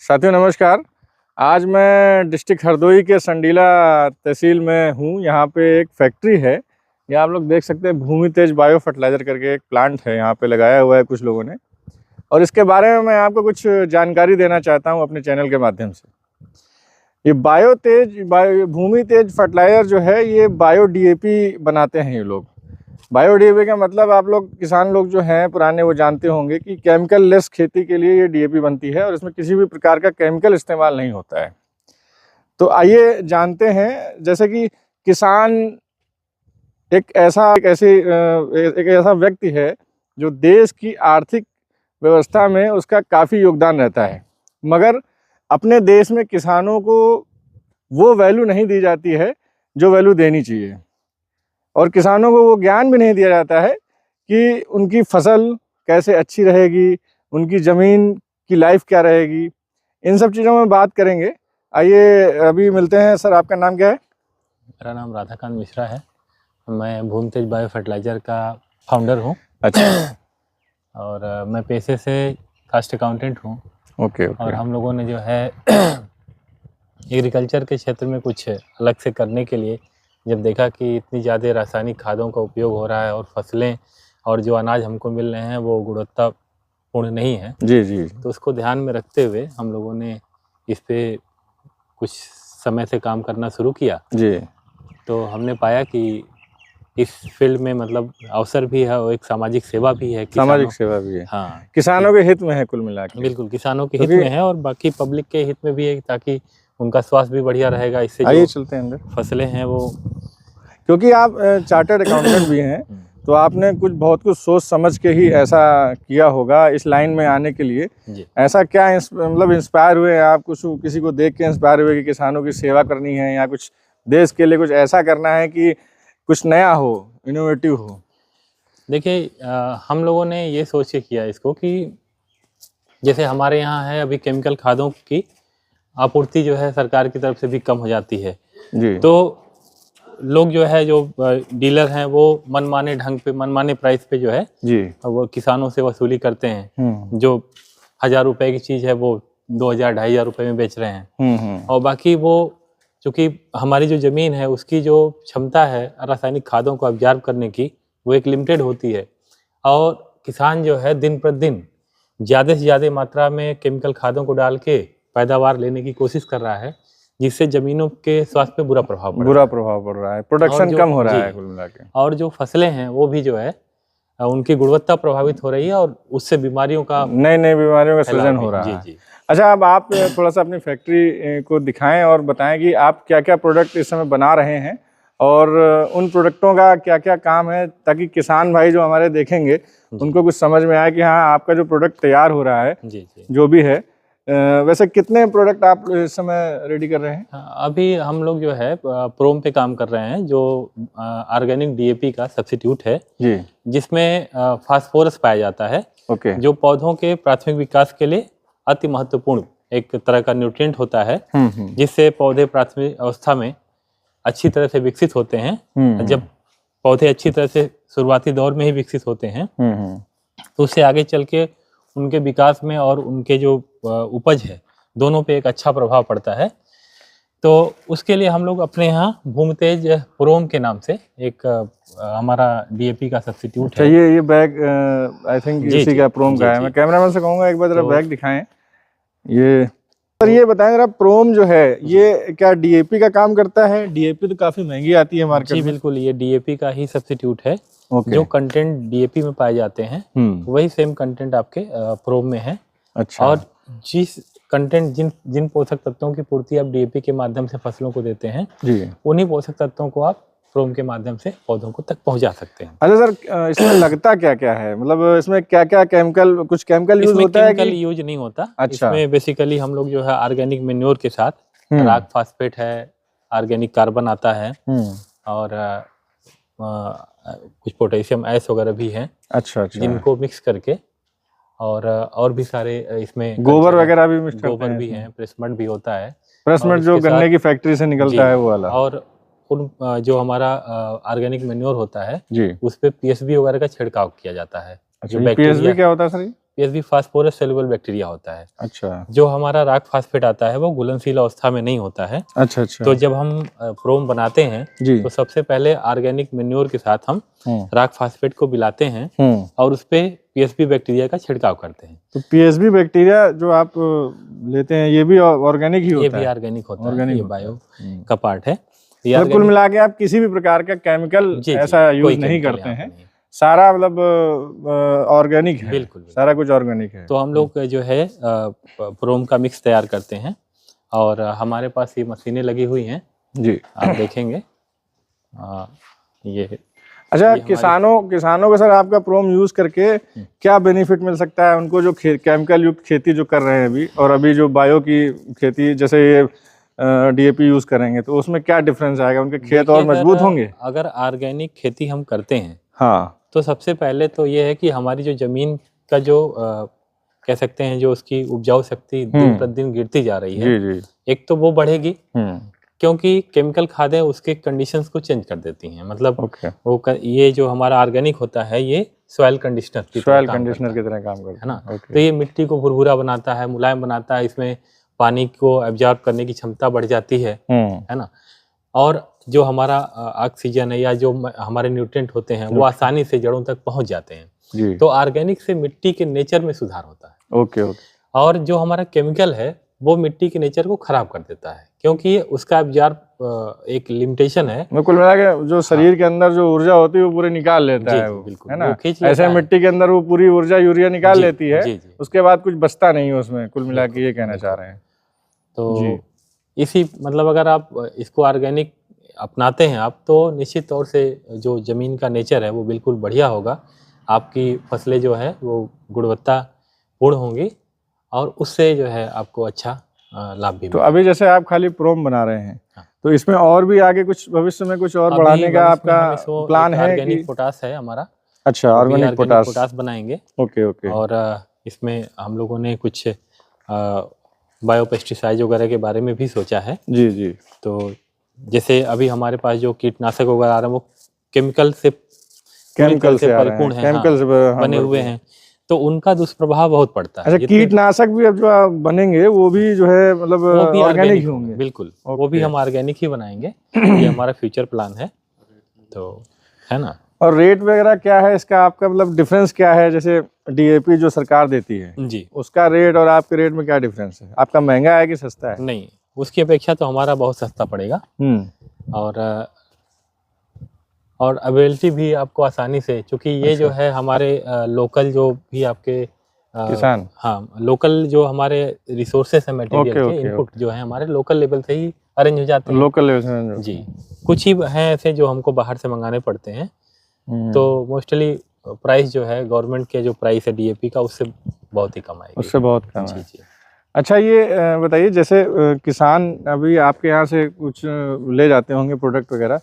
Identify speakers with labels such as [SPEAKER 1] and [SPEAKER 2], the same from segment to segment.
[SPEAKER 1] साथियों नमस्कार। आज मैं डिस्ट्रिक्ट हरदोई के संडीला तहसील में हूँ। यहाँ पे एक फैक्ट्री है, ये आप लोग देख सकते हैं। भूमि तेज बायो फर्टिलाइज़र करके एक प्लांट है, यहाँ पे लगाया हुआ है कुछ लोगों ने, और इसके बारे में मैं आपको कुछ जानकारी देना चाहता हूँ अपने चैनल के माध्यम से। ये भूमि तेज फर्टिलाइज़र जो है, ये बायो DAP बनाते हैं ये लोग। बायो DAP का मतलब आप लोग किसान लोग जो हैं पुराने वो जानते होंगे कि केमिकल लेस खेती के लिए ये DAP बनती है और इसमें किसी भी प्रकार का केमिकल इस्तेमाल नहीं होता है। तो आइए जानते हैं, जैसे कि किसान एक ऐसा व्यक्ति है जो देश की आर्थिक व्यवस्था में उसका काफ़ी योगदान रहता है, मगर अपने देश में किसानों को वो वैल्यू नहीं दी जाती है जो वैल्यू देनी चाहिए, और किसानों को वो ज्ञान भी नहीं दिया जाता है कि उनकी फसल कैसे अच्छी रहेगी, उनकी ज़मीन की लाइफ क्या रहेगी। इन सब चीज़ों में बात करेंगे। आइए अभी मिलते हैं। सर, आपका नाम क्या है?
[SPEAKER 2] मेरा नाम राधाकांत मिश्रा है। मैं भूमि तेज बायो फर्टिलाइज़र का फाउंडर हूँ।
[SPEAKER 1] अच्छा।
[SPEAKER 2] और मैं पेशे से कास्ट अकाउंटेंट हूँ।
[SPEAKER 1] ओके।
[SPEAKER 2] और हम लोगों ने जो है एग्रीकल्चर के क्षेत्र में कुछ अलग से करने के लिए जब देखा कि इतनी ज़्यादा रासायनिक खादों का उपयोग हो रहा है और फसलें और जो अनाज हमको मिल रहे हैं वो गुणवत्तापूर्ण नहीं है
[SPEAKER 1] जी,
[SPEAKER 2] तो उसको ध्यान में रखते हुए हम लोगों ने इस पे कुछ समय से काम करना शुरू किया
[SPEAKER 1] जी।
[SPEAKER 2] तो हमने पाया कि इस फील्ड में मतलब अवसर भी है और एक सामाजिक सेवा भी है।
[SPEAKER 1] सामाजिक सेवा भी है।
[SPEAKER 2] हाँ,
[SPEAKER 1] किसानों के हित में है कुल मिला के।
[SPEAKER 2] बिल्कुल किसानों के हित में है और बाकी पब्लिक के हित में भी है, ताकि उनका स्वास्थ्य भी बढ़िया रहेगा। इससे
[SPEAKER 1] आइए चलते हैं अंदर।
[SPEAKER 2] फसलें हैं वो,
[SPEAKER 1] क्योंकि आप चार्टर्ड अकाउंटेंट भी हैं तो आपने बहुत कुछ सोच समझ के ही ऐसा किया होगा इस लाइन में आने के लिए। ऐसा क्या मतलब इंस्पायर हुए आप, कुछ किसी को देख के इंस्पायर हुए कि किसानों की सेवा करनी है या कुछ देश के लिए कुछ ऐसा करना है कि कुछ नया हो, इनोवेटिव हो?
[SPEAKER 2] देखिए, हम लोगों ने ये सोच के किया इसको कि जैसे हमारे यहाँ है अभी केमिकल खादों की आपूर्ति जो है सरकार की तरफ से भी कम हो जाती है
[SPEAKER 1] जी।
[SPEAKER 2] तो लोग जो है जो डीलर हैं वो मनमाने ढंग पे मनमाने प्राइस पे जो है
[SPEAKER 1] जी
[SPEAKER 2] वो किसानों से वसूली करते हैं। जो 1000 रुपए की चीज़ है वो 2000 2500 रुपए में बेच रहे हैं। और बाकी वो चूँकि हमारी जो ज़मीन है उसकी जो क्षमता है रासायनिक खादों को ऑब्जर्व करने की वो एक लिमिटेड होती है, और किसान जो है दिन प्रतिदिन ज़्यादा से ज़्यादा मात्रा में केमिकल खादों को डाल के पैदावार लेने की कोशिश कर रहा है, जिससे जमीनों के स्वास्थ्य पे बुरा प्रभाव पड़ रहा है,
[SPEAKER 1] प्रोडक्शन कम हो रहा है कुल मिला के।
[SPEAKER 2] और जो फसलें हैं वो भी जो है उनकी गुणवत्ता प्रभावित हो रही है और उससे बीमारियों का
[SPEAKER 1] नई बीमारियों का सृजन हो रहा है। अच्छा, अब आप थोड़ा सा अपनी फैक्ट्री को दिखाएं और बताएं कि आप क्या क्या प्रोडक्ट इस समय बना रहे हैं और उन प्रोडक्टों का क्या क्या काम है, ताकि किसान भाई जो हमारे देखेंगे उनको कुछ समझ में आए कि हाँ आपका जो प्रोडक्ट तैयार हो रहा है जो भी है। वैसे कितने प्रोडक्ट आप इस समय रेडी कर रहे हैं?
[SPEAKER 2] अभी हम लोग जो है प्रोम पे काम कर रहे हैं, जो ऑर्गेनिक DAP का सब्स्टिट्यूट है जी, जिसमें फास्फोरस पाया जाता है।
[SPEAKER 1] ओके।
[SPEAKER 2] जो पौधों के प्राथमिक विकास के लिए अति महत्वपूर्ण एक तरह का न्यूट्रिएंट होता है, जिससे पौधे प्राथमिक अवस्था में अच्छी तरह से विकसित होते हैं। जब पौधे अच्छी तरह से शुरुआती दौर में ही विकसित होते हैं तो उससे आगे चल के उनके विकास में और उनके जो उपज है दोनों पे एक अच्छा प्रभाव पड़ता है। तो उसके लिए हम लोग अपने यहाँ भूमि तेज प्रोम के नाम से एक हमारा DAP का सब्स्टिट्यूट है।
[SPEAKER 1] ये बैग आई थिंक इसी का प्रोम का है। मैं कैमरामैन से कहूँगा एक बार जरा बैग दिखाएं। ये सर, ये बताएं जरा, प्रोम जो है ये क्या DAP का काम करता है? DAP तो काफी महंगी आती है मार्केट में।
[SPEAKER 2] बिल्कुल, ये DAP का ही सब्स्टिट्यूट है। जो कंटेंट DAP में पाए जाते हैं वही सेम कंटेंट आपके प्रोम में है। अच्छा। और जिस कंटेंट जिन पोषक तत्वों की पूर्ति आप DAP के माध्यम से फसलों को देते हैं जी, उन्हीं पोषक तत्वों को आप प्रोम के माध्यम से पौधों को तक पहुंचा सकते हैं।
[SPEAKER 1] अच्छा सर, इसमें लगता क्या क्या है, मतलब इसमें क्या क्या केमिकल, कुछ केमिकल यूज होता है?
[SPEAKER 2] केमिकल यूज नहीं होता।
[SPEAKER 1] अच्छा।
[SPEAKER 2] इसमें बेसिकली हम लोग जो है ऑर्गेनिक मैन्योर के साथ राक फास्फेट है, ऑर्गेनिक कार्बन आता है और कुछ पोटेशियम ऐश वगैरह भी हैं। अच्छा, जिनको मिक्स करके और भी सारे इसमें
[SPEAKER 1] गोबर वगैरह भी मिक्स करते हैं।
[SPEAKER 2] गोबर भी है, प्रेसमड भी होता है।
[SPEAKER 1] प्रेसमड जो गन्ने की फैक्ट्री से निकलता है वो वाला।
[SPEAKER 2] और जो हमारा ऑर्गेनिक मैन्योर होता है जी, उस पे PSB वगैरह का छिड़काव किया जाता है।
[SPEAKER 1] अच्छा, PSB क्या होता है sir?
[SPEAKER 2] PSB phosphorus cellular bacteria होता है।
[SPEAKER 1] अच्छा
[SPEAKER 2] जो हमारा रॉक फास्फेट आता है वो घुलनशील अवस्था में नहीं होता है।
[SPEAKER 1] अच्छा अच्छा।
[SPEAKER 2] तो जब हम प्रोम बनाते हैं
[SPEAKER 1] जी।
[SPEAKER 2] तो सबसे पहले ऑर्गेनिक मेन्योर के साथ हम रॉक फास्फेट को मिलाते हैं और उस पे पीएसबी बैक्टीरिया का छिड़काव करते हैं।
[SPEAKER 1] तो पीएसबी बैक्टीरिया जो आप लेते हैं ये भी ऑर्गेनिक ही होता है?
[SPEAKER 2] ये भी ऑर्गेनिक होता
[SPEAKER 1] Organic
[SPEAKER 2] है, ये
[SPEAKER 1] होता है।
[SPEAKER 2] बायो का पार्ट है। ये
[SPEAKER 1] मतलब कुल
[SPEAKER 2] organic-
[SPEAKER 1] मिला के आप किसी भी प्रकार का केमिकल
[SPEAKER 2] जी,
[SPEAKER 1] ऐसा
[SPEAKER 2] कोई
[SPEAKER 1] यूज नहीं
[SPEAKER 2] chemical
[SPEAKER 1] करते
[SPEAKER 2] यहाँ पे
[SPEAKER 1] हैं,
[SPEAKER 2] नहीं।
[SPEAKER 1] सारा मतलब ऑर्गेनिक है?
[SPEAKER 2] बिल्कुल, बिल्कुल।
[SPEAKER 1] सारा कुछ ऑर्गेनिक है।
[SPEAKER 2] तो हम लोग जो है प्रोम का मिक्स तैयार करते हैं और हमारे पास ये मशीनें लगी हुई हैं
[SPEAKER 1] जी।
[SPEAKER 2] आप देखेंगे। ये
[SPEAKER 1] अच्छा, किसानों को सर आपका प्रोम यूज करके क्या बेनिफिट मिल सकता है उनको, जो केमिकल युक्त खेती जो कर रहे हैं अभी, और अभी जो बायो की खेती जैसे ये डीएपी यूज करेंगे, तो उसमें क्या डिफरेंस आएगा? उनके खेत और मजबूत होंगे?
[SPEAKER 2] अगर ऑर्गेनिक खेती हम करते हैं
[SPEAKER 1] हाँ,
[SPEAKER 2] तो सबसे पहले तो ये है कि हमारी जो जमीन का जो कह सकते हैं जो उसकी उपजाऊ शक्ति दिन प्रतिदिन गिरती जा रही है।
[SPEAKER 1] जी जी।
[SPEAKER 2] एक तो वो बढ़ेगी क्योंकि केमिकल खादें उसके कंडीशंस को चेंज कर देती हैं। मतलब ये जो हमारा ऑर्गेनिक होता है ये सॉइल कंडीशनर की तरह
[SPEAKER 1] काम करता
[SPEAKER 2] है ना। तो ये मिट्टी को भुरभुरा बनाता है, मुलायम बनाता है, इसमें पानी को एब्जॉर्ब करने की क्षमता बढ़ जाती है ना। और जो हमारा ऑक्सीजन है या जो हमारे न्यूट्रिएंट होते हैं वो आसानी से जड़ों तक पहुंच जाते हैं
[SPEAKER 1] जी।
[SPEAKER 2] तो ऑर्गेनिक से मिट्टी के नेचर में सुधार होता है।
[SPEAKER 1] ओके।
[SPEAKER 2] और जो हमारा केमिकल है वो मिट्टी के नेचर को खराब कर देता है क्योंकि उसका एब्जॉर्ब एक लिमिटेशन है।
[SPEAKER 1] कुल मिला के जो शरीर के अंदर जो ऊर्जा होती है वो पूरी निकाल लेता है,
[SPEAKER 2] बिल्कुल,
[SPEAKER 1] है ना। ऐसे मिट्टी के अंदर वो पूरी ऊर्जा यूरिया निकाल लेती है, उसके बाद कुछ बचता नहीं है उसमें। कुल मिला के ये कहना चाह रहे हैं।
[SPEAKER 2] तो इसी मतलब अगर आप इसको ऑर्गेनिक अपनाते हैं आप तो निश्चित तौर से जो ज़मीन का नेचर है वो बिल्कुल बढ़िया होगा। आपकी फसलें जो है वो गुणवत्तापूर्ण होंगी और उससे जो है आपको अच्छा लाभ भी।
[SPEAKER 1] तो अभी जैसे आप खाली प्रोम बना रहे हैं, तो इसमें और भी आगे कुछ भविष्य में कुछ और बढ़ाने का आपका प्लान है?
[SPEAKER 2] ऑर्गेनिक पोटास है हमारा।
[SPEAKER 1] अच्छा, ऑर्गेनिक
[SPEAKER 2] पोटास बनाएंगे।
[SPEAKER 1] ओके।
[SPEAKER 2] और इसमें हम लोगों ने कुछ बायो पेस्टिसाइड वगैरह के बारे में भी सोचा है।
[SPEAKER 1] जी।
[SPEAKER 2] तो जैसे अभी हमारे पास जो कीटनाशक वगैरह आ रहे हैं वो केमिकल से परिपूर्ण है, बने हुए हैं, तो उनका दुष्प्रभाव बहुत पड़ता है।
[SPEAKER 1] अच्छा, कीटनाशक भी अब जो बनेंगे वो भी जो है मतलब ऑर्गेनिक ही होंगे?
[SPEAKER 2] बिल्कुल, वो भी हम ऑर्गेनिक ही बनाएंगे। ये हमारा फ्यूचर प्लान है, तो है ना।
[SPEAKER 1] और रेट वगैरह क्या है इसका आपका, मतलब डिफरेंस क्या है? जैसे डीएपी जो सरकार देती है
[SPEAKER 2] जी, उसका
[SPEAKER 1] रेट और आपके रेट में क्या डिफरेंस है? आपका महंगा है कि सस्ता है?
[SPEAKER 2] नहीं, उसकी अपेक्षा तो हमारा बहुत सस्ता पड़ेगा। और अवेलेबिलिटी भी आपको आसानी से, क्योंकि ये जो है हमारे लोकल जो भी आपके
[SPEAKER 1] किसान,
[SPEAKER 2] हाँ, लोकल जो हमारे रिसोर्सेस है, मटेरियल के इनपुट जो है हमारे लोकल लेवल से ही अरेंज हो जाते हैं।
[SPEAKER 1] लोकल लेवल से
[SPEAKER 2] जी, कुछ ही हैं ऐसे जो हमको बाहर से मंगाने पड़ते हैं। तो मोस्टली प्राइस जो है गवर्नमेंट के जो प्राइस है डीएपी का उससे बहुत ही कम आएगी।
[SPEAKER 1] उससे बहुत कम है।
[SPEAKER 2] जी।
[SPEAKER 1] अच्छा, ये बताइए जैसे किसान अभी आपके यहाँ से कुछ ले जाते होंगे प्रोडक्ट वगैरह,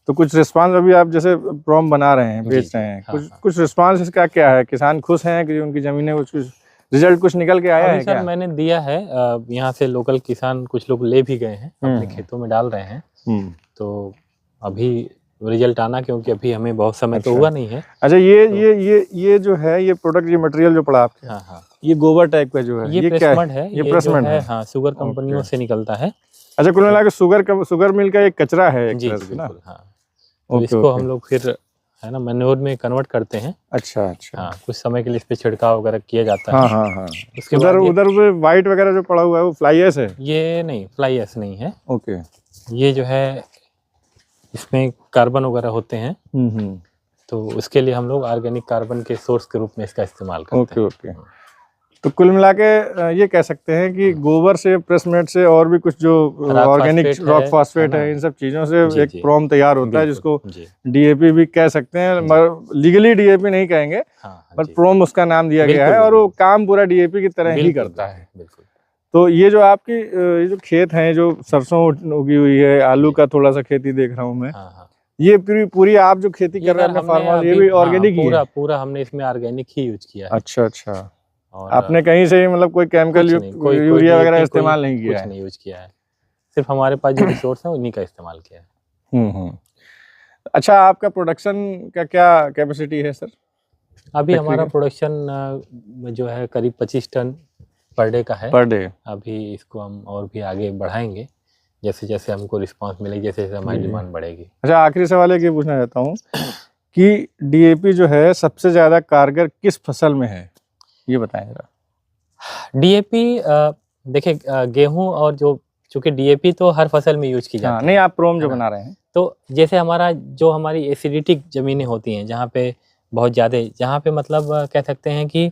[SPEAKER 1] तो कुछ रिस्पांस अभी आप जैसे प्रोम बना रहे हैं, बेच रहे हैं, कुछ रिस्पांस इसका क्या है? किसान खुश हैं कि उनकी जमीनें कुछ रिजल्ट कुछ निकल के आया है?
[SPEAKER 2] सर मैंने दिया है, यहाँ से लोकल किसान कुछ लोग ले भी गए हैं, अपने खेतों में डाल रहे हैं। तो अभी रिजल्ट आना, क्योंकि अभी हमें बहुत समय तो हुआ नहीं है।
[SPEAKER 1] अच्छा, ये जो है ये प्रोडक्ट, ये मटेरियल जो पड़ा आपके,
[SPEAKER 2] हाँ,
[SPEAKER 1] ये गोबर टाइप का जो है,
[SPEAKER 2] ये प्रेसमेंट है।
[SPEAKER 1] ये प्रेसमेंट है,
[SPEAKER 2] हाँ, शुगर कंपनियों से निकलता है।
[SPEAKER 1] अच्छा, कुल मिला के शुगर मिल का एक कचरा है एक
[SPEAKER 2] तरह से ना। हाँ, तो इसको हम लोग फिर है ना मैन्योर में कन्वर्ट करते हैं। अच्छा। हाँ, कुछ समय के लिए इस पे छिड़काव वगैरह किया जाता है।
[SPEAKER 1] हाँ। उसके उधर व्हाइट वगैरह जो पड़ा हुआ है वो फ्लाई ऐश है?
[SPEAKER 2] ये नहीं, फ्लाई ऐश नहीं है।
[SPEAKER 1] ओके।
[SPEAKER 2] ये जो है इसमें कार्बन वगैरह होते हैं, तो उसके लिए हम लोग ऑर्गेनिक कार्बन के सोर्स के रूप में इसका इस्तेमाल करते हैं।
[SPEAKER 1] ओके। तो कुल मिला के ये कह सकते हैं कि गोबर से, प्रेसमेट से और भी कुछ जो ऑर्गेनिक रॉक फास्फेट है, इन सब चीजों से एक प्रोम तैयार होता है, जिसको डीएपी भी कह सकते हैं। लीगली डीएपी नहीं कहेंगे, पर प्रोम उसका नाम दिया गया है और वो काम पूरा डीएपी की तरह ही करता है। तो ये जो आपकी ये जो खेत हैं, जो सरसों उगी हुई है, आलू का थोड़ा सा खेती देख रहा हूँ मैं, ये पूरी आप जो खेती कर रहे हैं फार्म हाउस, ये भी ऑर्गेनिक ही है?
[SPEAKER 2] पूरा हमने इसमें ऑर्गेनिक ही यूज किया है।
[SPEAKER 1] अच्छा। और आपने कहीं से मतलब कोई केमिकल यूरिया वगैरह इस्तेमाल नहीं किया है?
[SPEAKER 2] कुछ नहीं यूज किया है, सिर्फ हमारे पास जो रिसोर्स है उन्हीं का इस्तेमाल किया है।
[SPEAKER 1] अच्छा, आपका प्रोडक्शन का क्या कैपेसिटी है सर?
[SPEAKER 2] अभी
[SPEAKER 1] फैक्ट्री
[SPEAKER 2] हमारा
[SPEAKER 1] का?
[SPEAKER 2] प्रोडक्शन जो है करीब 25 टन पर डे का है।
[SPEAKER 1] Per day?
[SPEAKER 2] अभी इसको हम और भी आगे बढ़ाएंगे जैसे जैसे हमको रिस्पांस मिलेगी, जैसे जैसे हमारी
[SPEAKER 1] जी।
[SPEAKER 2] डिमांड बढ़ेगी।
[SPEAKER 1] अच्छा, आखिरी सवाल एक ये पूछना चाहता हूँ कि डीएपी जो है सबसे ज्यादा कारगर किस फसल में है, ये बताएं जरा।
[SPEAKER 2] डीएपी देखिए गेहूं और जो, चूंकि डीएपी तो हर फसल में यूज की
[SPEAKER 1] हाँ,
[SPEAKER 2] जाती
[SPEAKER 1] नहीं
[SPEAKER 2] है,
[SPEAKER 1] आप प्रोम जो
[SPEAKER 2] है ना?
[SPEAKER 1] बना रहे हैं।
[SPEAKER 2] तो जैसे जो हमारी एसिडिटिक जमीनें होती हैं, जहाँ पे बहुत ज़्यादा, जहाँ पे मतलब कह सकते हैं कि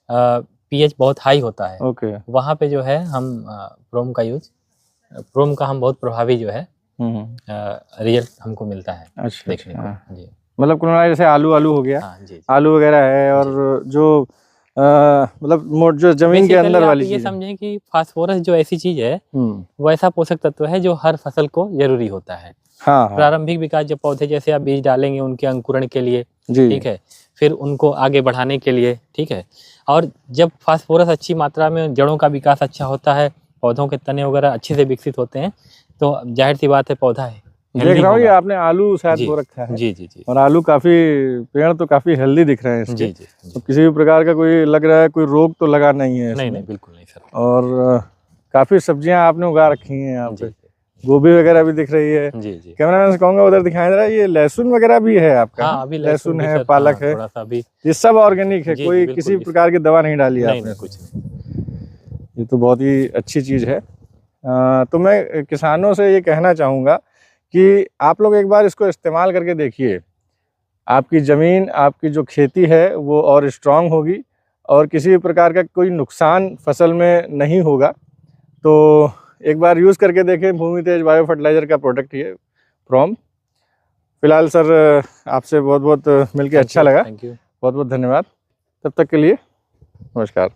[SPEAKER 2] पीएच बहुत हाई होता है,
[SPEAKER 1] ओके।
[SPEAKER 2] वहाँ पे जो है हम प्रोम का हम बहुत प्रभावी जो है रिजल्ट हमको मिलता है
[SPEAKER 1] अच्छा
[SPEAKER 2] देखने
[SPEAKER 1] अच्छा।
[SPEAKER 2] को। जी
[SPEAKER 1] मतलब कुल मिला जैसे आलू हो गया,
[SPEAKER 2] हाँ जी।
[SPEAKER 1] आलू वगैरह है, और जो मतलब जो जमीन के
[SPEAKER 2] बेसिकली
[SPEAKER 1] अंदर
[SPEAKER 2] आप
[SPEAKER 1] वाली
[SPEAKER 2] ये
[SPEAKER 1] चीज़ है।
[SPEAKER 2] समझें कि फास्फोरस जो ऐसी चीज है, वो ऐसा पोषक तत्व है जो हर फसल को जरूरी होता है।
[SPEAKER 1] हाँ हाँ
[SPEAKER 2] प्रारंभिक विकास, जब पौधे जैसे आप बीज डालेंगे उनके अंकुरण के लिए,
[SPEAKER 1] जी।
[SPEAKER 2] ठीक है, फिर उनको आगे बढ़ाने के लिए, ठीक है, और जब फास्फोरस अच्छी मात्रा में, जड़ों का विकास अच्छा होता है, पौधों के तने वगैरह अच्छे से विकसित होते हैं, तो जाहिर सी बात है पौधा है
[SPEAKER 1] देख
[SPEAKER 2] हेल्दी
[SPEAKER 1] रहा हूँ ये
[SPEAKER 2] होगा।
[SPEAKER 1] आपने आलू शायद
[SPEAKER 2] जी
[SPEAKER 1] बो रखा है,
[SPEAKER 2] जी जी जी
[SPEAKER 1] और आलू काफी, पेड़ तो काफी हेल्दी दिख रहे हैं इसके।
[SPEAKER 2] जी जी
[SPEAKER 1] तो किसी भी प्रकार का कोई लग रहा है कोई रोग तो लगा नहीं है
[SPEAKER 2] नहीं
[SPEAKER 1] इसमें।
[SPEAKER 2] नहीं बिल्कुल नहीं सर।
[SPEAKER 1] और काफी सब्जियां आपने उगा रखी हैं यहाँ पे,
[SPEAKER 2] जी
[SPEAKER 1] गोभी वगैरह भी दिख रही है।
[SPEAKER 2] जी जी।
[SPEAKER 1] कैमरामैन से कहूँगा उधर दिखाएं जरा, ये लहसुन वगैरह भी है आपका?
[SPEAKER 2] हाँ अभी
[SPEAKER 1] लहसुन
[SPEAKER 2] भी
[SPEAKER 1] है,
[SPEAKER 2] सर,
[SPEAKER 1] पालक
[SPEAKER 2] हाँ,
[SPEAKER 1] है,
[SPEAKER 2] थोड़ा सा अभी।
[SPEAKER 1] ये सब ऑर्गेनिक है,
[SPEAKER 2] जी जी
[SPEAKER 1] कोई
[SPEAKER 2] बिल्कुल,
[SPEAKER 1] किसी प्रकार की दवा नहीं डाली है
[SPEAKER 2] नहीं
[SPEAKER 1] आपने?
[SPEAKER 2] नहीं कुछ नहीं।
[SPEAKER 1] ये तो बहुत ही अच्छी चीज़ है। तो मैं किसानों से ये कहना चाहूँगा कि आप लोग एक बार इसको इस्तेमाल करके देखिए, आपकी ज़मीन, आपकी जो खेती है वो और स्ट्रांग होगी, और किसी भी प्रकार का कोई नुकसान फसल में नहीं होगा। तो एक बार यूज़ करके देखें भूमि तेज बायो फर्टिलाइज़र का प्रोडक्ट ये प्रोम। फिलहाल सर आपसे बहुत बहुत मिलके अच्छा लगा,
[SPEAKER 2] थैंक यू।
[SPEAKER 1] बहुत बहुत धन्यवाद। तब तक के लिए नमस्कार।